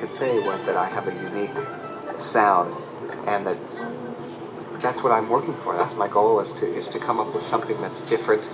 could say was that I have a unique sound, and that's what I'm working for. That's my goal, is to come up with something that's different.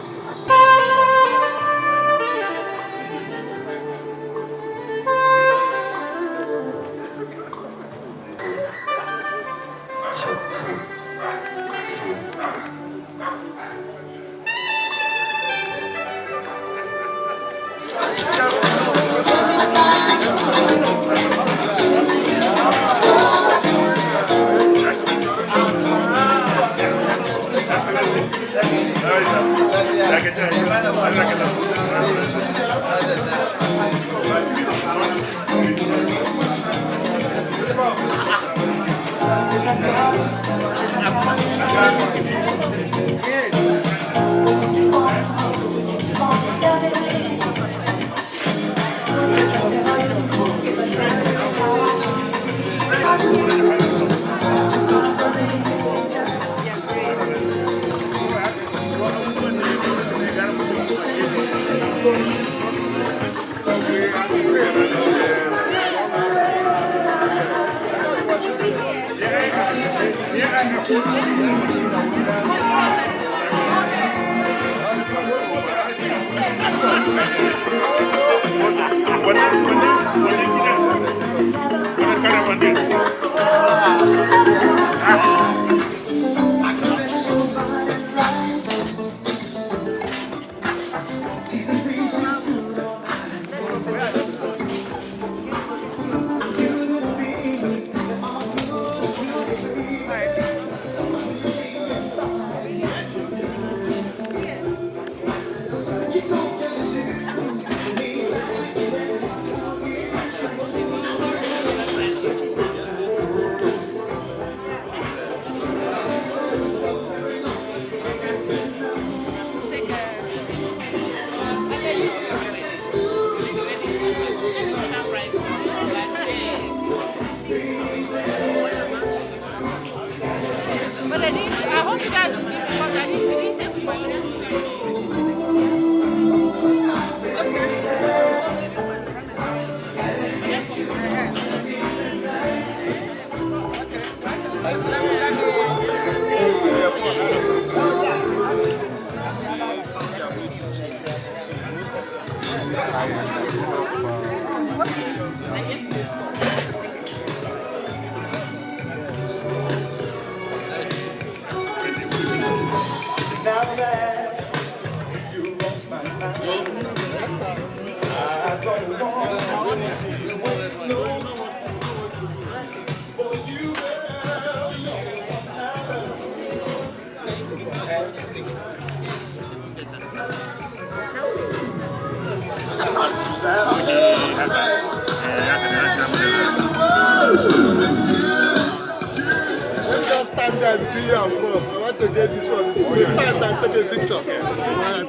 Stand there between you and Bob. I want to get this one. You stand and take a picture.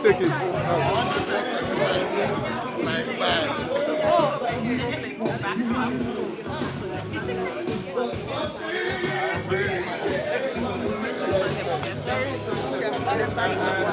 Take it. I want to take a picture like that.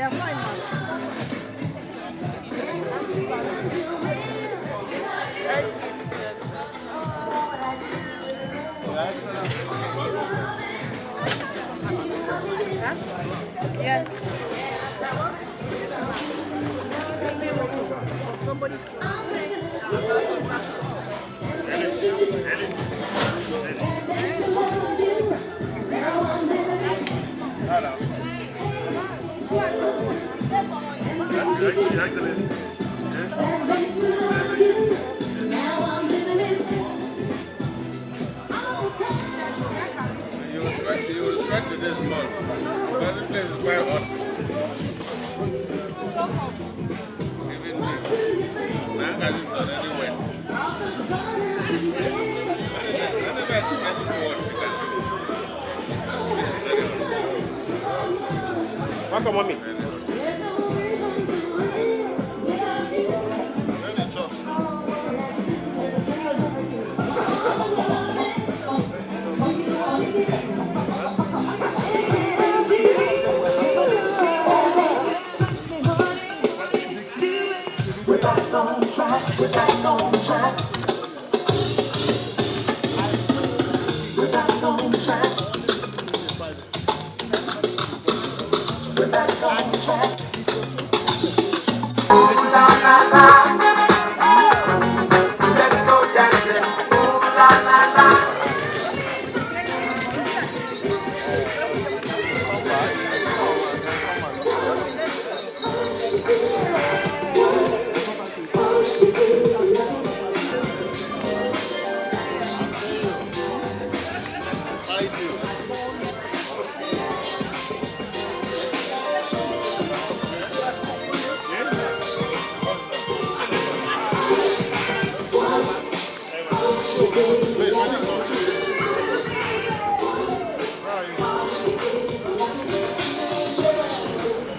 They are fine now. Yes. Somebody. You will sweat to this month. But this place is quite hot. Even me. Now that it's already wet. Welcome, mommy.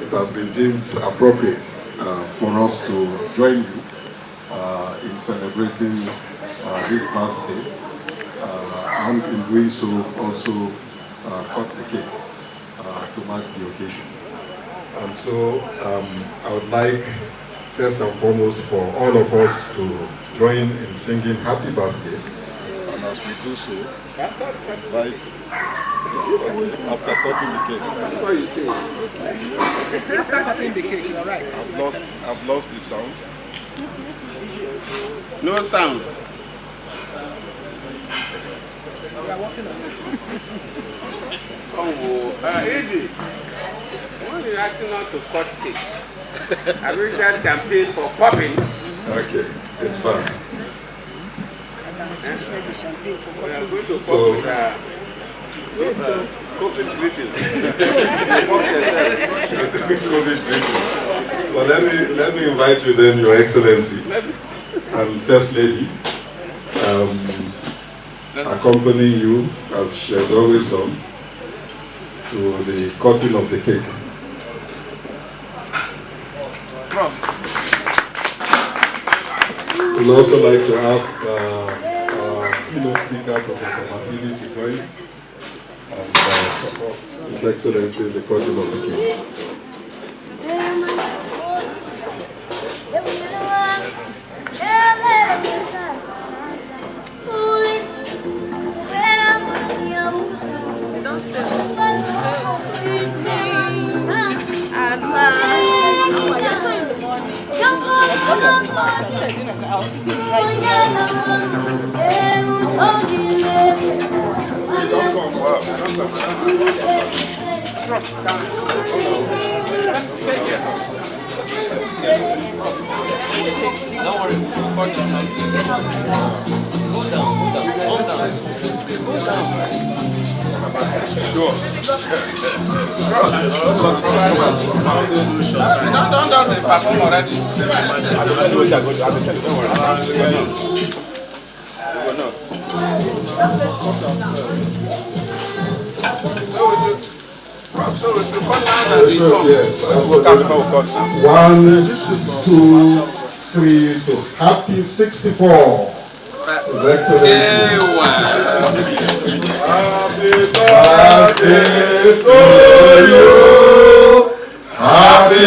It has been deemed appropriate for us to join you in celebrating this birthday, and in doing so also cut the cake to mark the occasion. And so I would like first and foremost for all of us to join in singing happy birthday. And as we do so, right after cutting the cake. That's what you say. After cutting the cake, you're right. I've lost the sound. No sound. We are working on it. Oh, Eddie. When you're asking us to cut cake, I wish I had champagne for popping. Okay, it's fine. We are going to pop So- with COVID greetings. COVID greetings. Well, let me invite you then, Your Excellency and First Lady, accompany you as she has always done to the cutting of the cake. We'd also like to ask our keynote speaker, Professor Martini, to join and support His Excellency in the cutting of the cake. Sure. Don't they perform already? So we should come down and be done. Yes, absolutely. 1, 2, 3 to happy 64. His Excellency. Happy birthday to you. Happy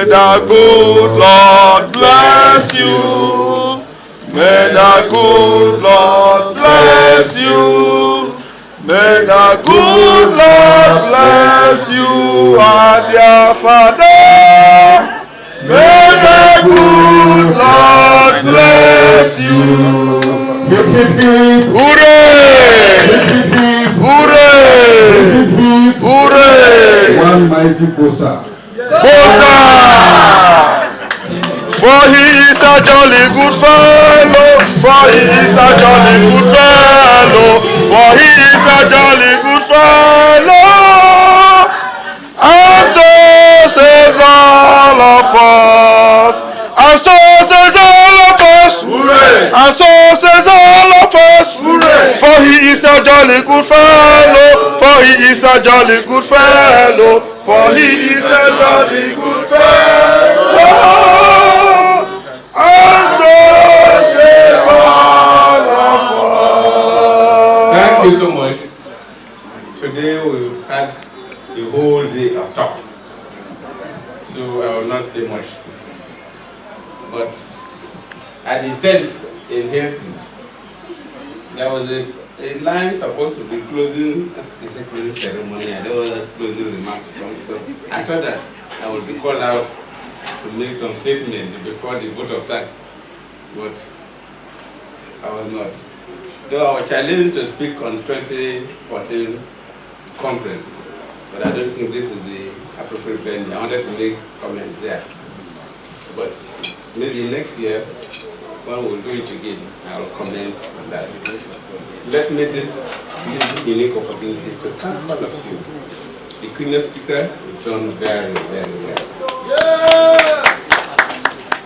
the good Lord bless you. May the good Lord bless you. May the good Lord bless you, our dear Father. May the good Lord bless you. Hooray! Hooray! Hooray! One mighty Bosa. Bosa! For he is a jolly good fellow. For he is a jolly good fellow. For he is a jolly good fellow. And so says all of us. And so says all of us. Hooray! And so says all of us. Hooray! For he is a jolly good fellow. For he is a jolly good fellow. For he is a jolly good fellow. And so says all of us. Thank you so much. Today we've had the whole day of talk, so I will not say much. But at the event in Hilton, there was a line supposed to be closing the closing ceremony, and there was a closing remark from. So I thought that I would be called out to make some statement before the vote of thanks, but I was not. Though I was challenged to speak on 2014 conference, but I don't think this is the appropriate venue. I wanted to make comments there. But maybe next year, when we'll do it again, I will comment on that. Let me use this unique opportunity to thank all of you. The keynote speaker has done very, very well.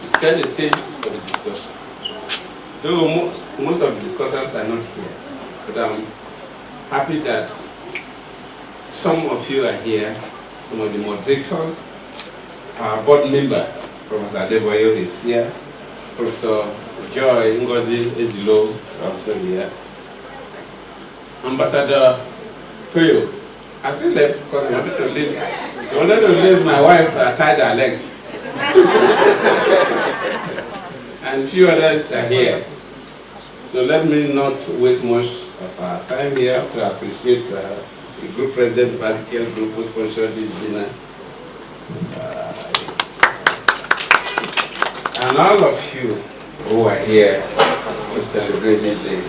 You set the stage for the discussion. Though most of the discussants are not here, but I'm happy that some of you are here, some of the moderators, our board member, Professor Adeboyo is here, Professor Joy Ngozi Ezilo is also here, Ambassador Puyo. I still left because I wanted to leave my wife tied her legs. And few others are here. So let me not waste much of our time here to appreciate the group president, Vatican Group, who sponsored this dinner. And all of you who are here to celebrate this day.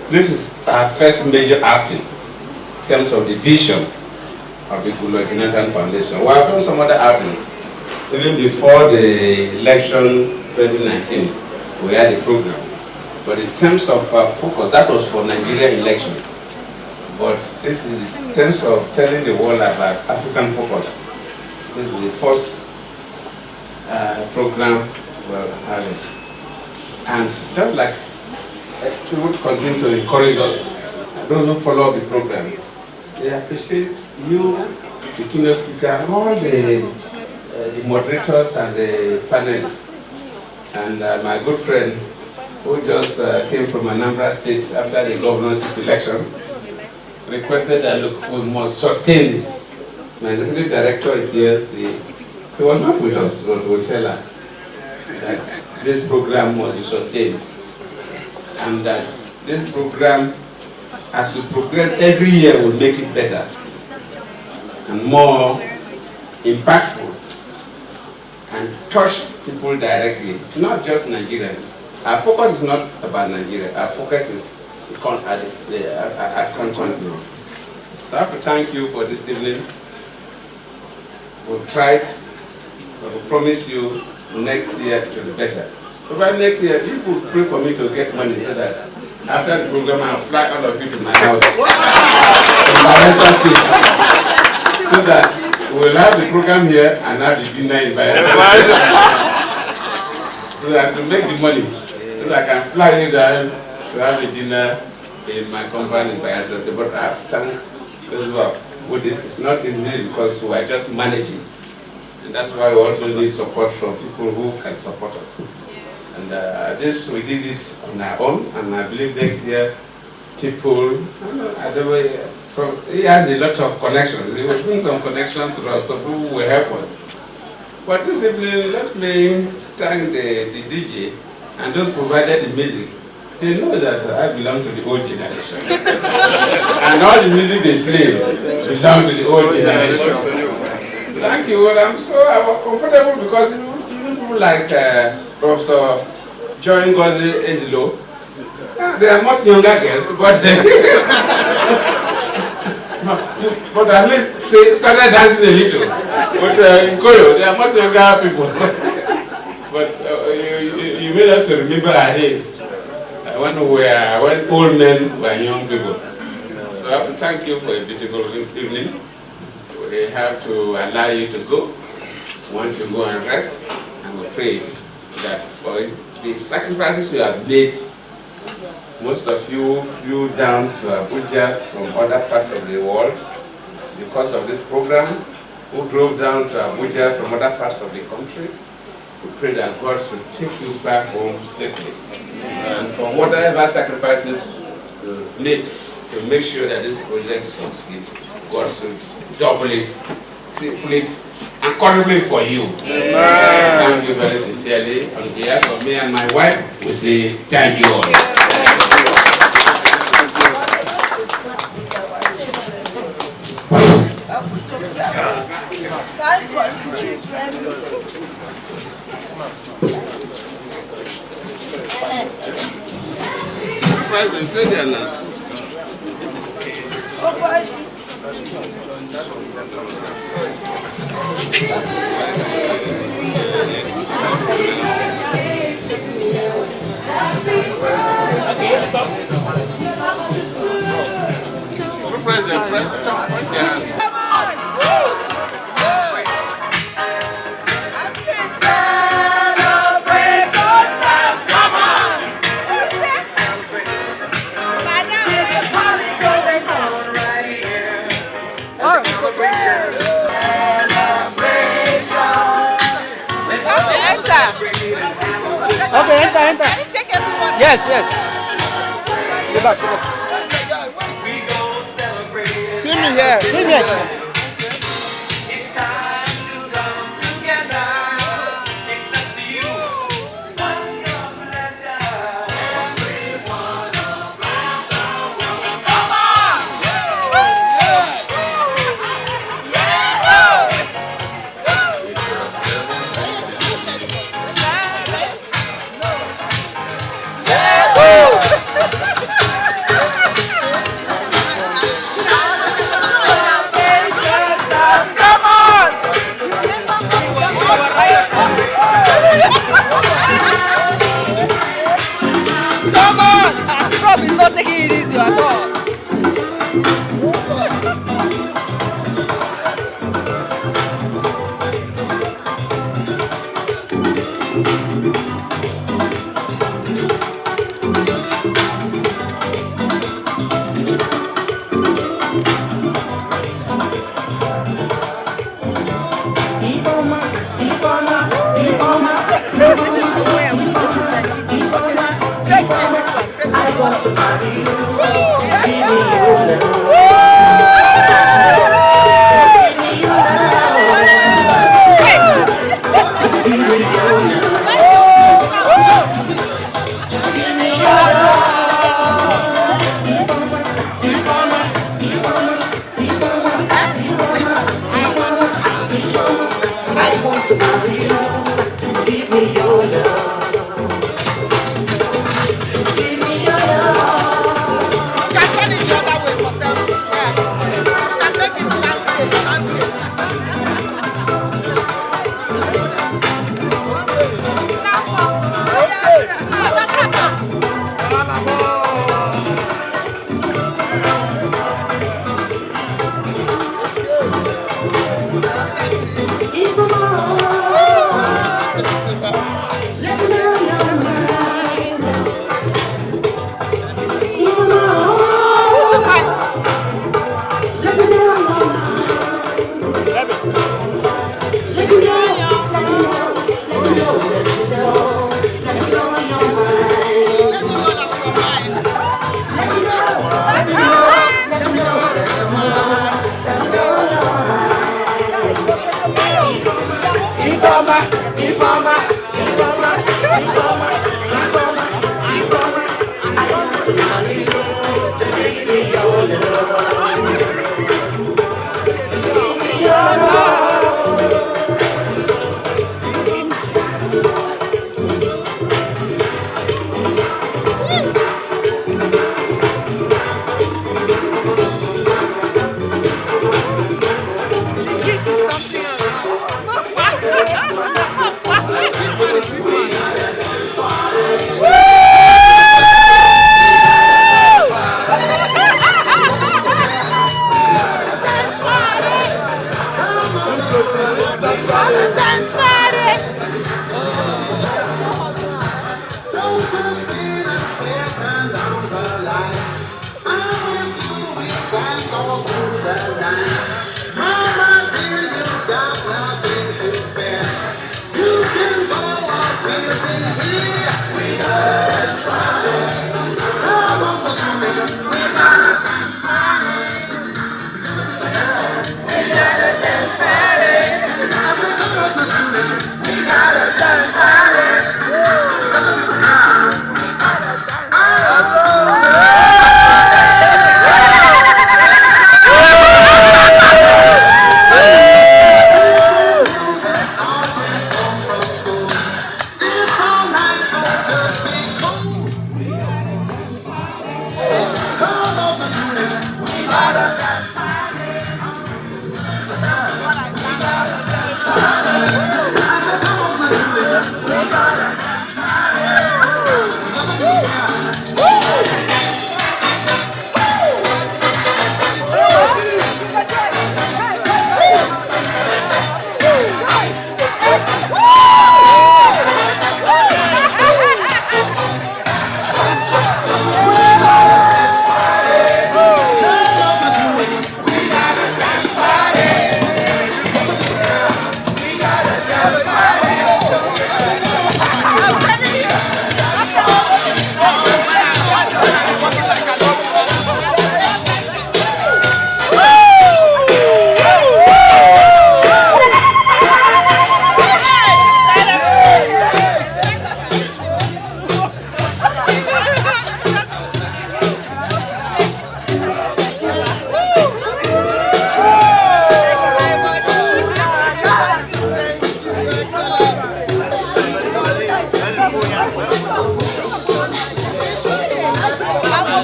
This is our first major outing in terms of the vision of the Goodluck Jonathan Foundation. We have done some other outings. Even before the election 2019, we had a program. But in terms of focus, that was for Nigeria election. But this is in terms of telling the world about African focus. This is the first program we're having. And just like people continue to encourage us, those who follow the program, they appreciate you, the keynote speaker, all the moderators and the panelists. And my good friend who just came from Anambra State after the governorship election requested that look, we must sustain this. My executive director is here. She was not with us, but we'll tell her that this program must be sustained. And that this program, as we progress every year, will make it better and more impactful and touch people directly, not just Nigerians. Our focus is not about Nigeria. Our focus is the African continent. So I have to thank you for this evening. We've tried, but we promise you next year to be better. But by next year, you could pray for me to get money so that after the program, I'll fly all of you to my house in Bayelsa State. So that we'll have the program here and have the dinner in Bayelsa. So that to make the money, so that I can fly you down to have the dinner in my compound in Bayelsa State. But I have to thank those who have with this. It's not easy because we are just managing. And that's why we also need support from people who can support us. And this, we did it on our own, and I believe next year, people, He has a lot of connections. He will bring some connections to us, so who will help us. But this evening, let me thank the DJ and those who provided the music. They know that I belong to the old generation. And all the music they play belong to the old generation. Thank you. Well, I'm comfortable because even people like Professor Joy Ngozi Ezilo, they are much younger girls, but but at least started dancing a little. But in Koyo, they are much younger people. But you made us to remember our days when old men were young people. So I have to thank you for a beautiful evening. We have to allow you to go. We want you to go and rest, and we pray that for the sacrifices you have made. Most of you flew down to Abuja from other parts of the world because of this program, who drove down to Abuja from other parts of the country. We pray that God should take you back home safely. And for whatever sacrifices you need to make sure that this project succeeds, God should double it, triple it, and quadruple for you. Thank you very sincerely. On behalf of me and my wife, we say thank you all. President, say the announcement. Okay, enter. Can you take everyone? Yes. Go back. See me here. It's time to come together. It's up to you. What's your pleasure? Everyone around the world. Come on! He's not taking it easy at all.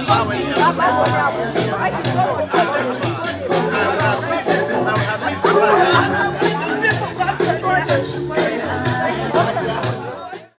Why you going?